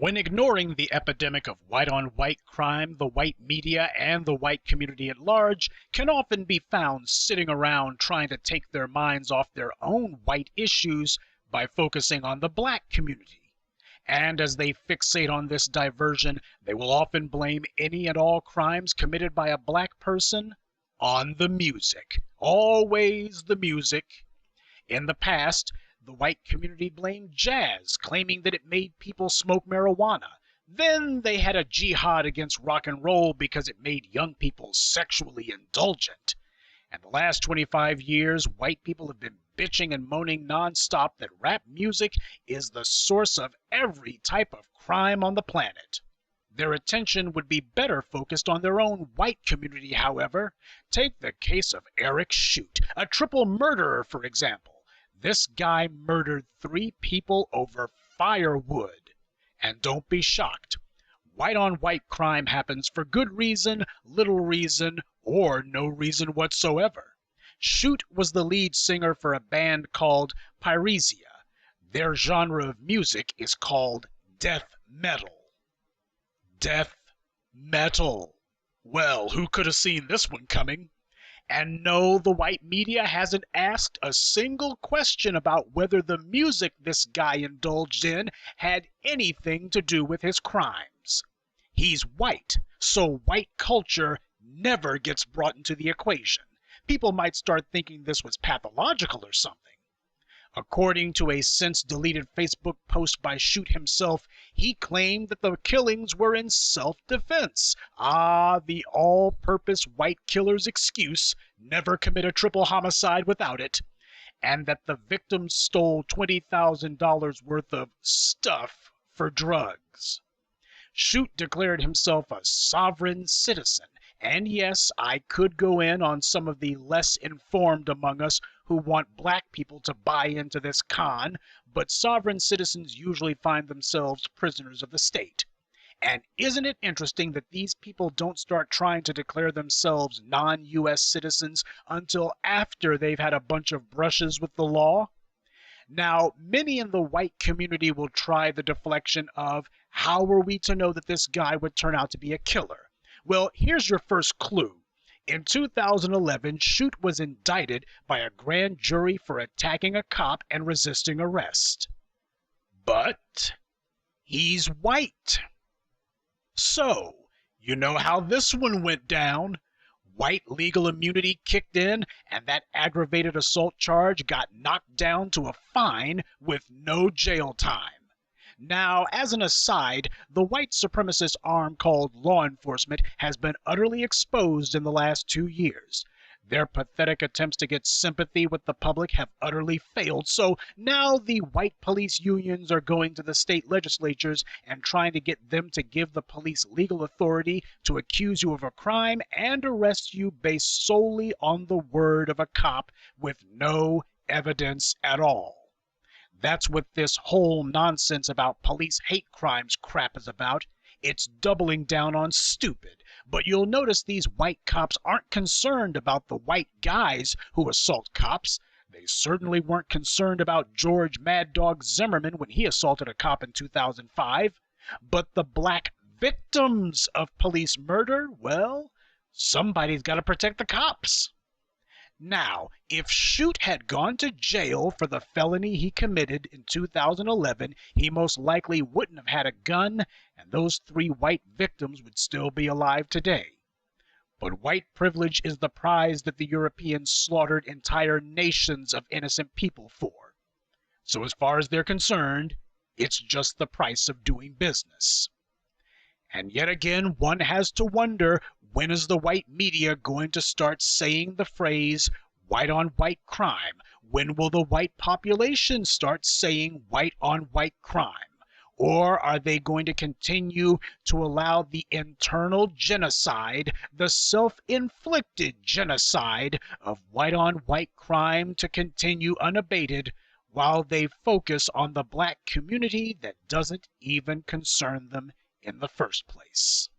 When ignoring the epidemic of white-on-white crime, the white media and the white community at large can often be found sitting around trying to take their minds off their own white issues by focusing on the black community. And as they fixate on this diversion, they will often blame any and all crimes committed by a black person on the music. Always the music. In the past, the white community blamed jazz, claiming that it made people smoke marijuana. Then they had a jihad against rock and roll because it made young people sexually indulgent. And the last 25 years, white people have been bitching and moaning nonstop that rap music is the source of every type of crime on the planet. Their attention would be better focused on their own white community, however. Take the case of Eric Shute, a triple murderer, for example. This guy murdered 3 people over firewood. And don't be shocked. White-on-white crime happens for good reason, little reason, or no reason whatsoever. Shute was the lead singer for a band called Pyresia. Their genre of music is called death metal. Death metal. Well, who could have seen this one coming? And no, the white media hasn't asked a single question about whether the music this guy indulged in had anything to do with his crimes. He's white, so white culture never gets brought into the equation. People might start thinking this was pathological or something. According to a since-deleted Facebook post by Shute himself, he claimed that the killings were in self-defense. Ah, the all-purpose white killer's excuse, never commit a triple homicide without it. And that the victims stole $20,000 worth of stuff for drugs. Shute declared himself a sovereign citizen. And yes, I could go in on some of the less informed among us who want black people to buy into this con, but sovereign citizens usually find themselves prisoners of the state. And isn't it interesting that these people don't start trying to declare themselves non-U.S. citizens until after they've had a bunch of brushes with the law? Now, many in the white community will try the deflection of, how are we to know that this guy would turn out to be a killer? Well, here's your first clue. In 2011, Shute was indicted by a grand jury for attacking a cop and resisting arrest. But he's white. So, you know how this one went down. White legal immunity kicked in, and that aggravated assault charge got knocked down to a fine with no jail time. Now, as an aside, the white supremacist arm called law enforcement has been utterly exposed in the last 2 years. Their pathetic attempts to get sympathy with the public have utterly failed, so now the white police unions are going to the state legislatures and trying to get them to give the police legal authority to accuse you of a crime and arrest you based solely on the word of a cop with no evidence at all. That's what this whole nonsense about police hate crimes crap is about. It's doubling down on stupid. But you'll notice these white cops aren't concerned about the white guys who assault cops. They certainly weren't concerned about George Mad Dog Zimmerman when he assaulted a cop in 2005. But the black victims of police murder, well, somebody's got to protect the cops. Now, if Shute had gone to jail for the felony he committed in 2011, he most likely wouldn't have had a gun, and those 3 white victims would still be alive today. But white privilege is the prize that the Europeans slaughtered entire nations of innocent people for. So as far as they're concerned, it's just the price of doing business. And yet again, one has to wonder, when is the white media going to start saying the phrase white-on-white crime? When will the white population start saying white-on-white crime? Or are they going to continue to allow the internal genocide, the self-inflicted genocide of white-on-white crime to continue unabated while they focus on the black community that doesn't even concern them in the first place?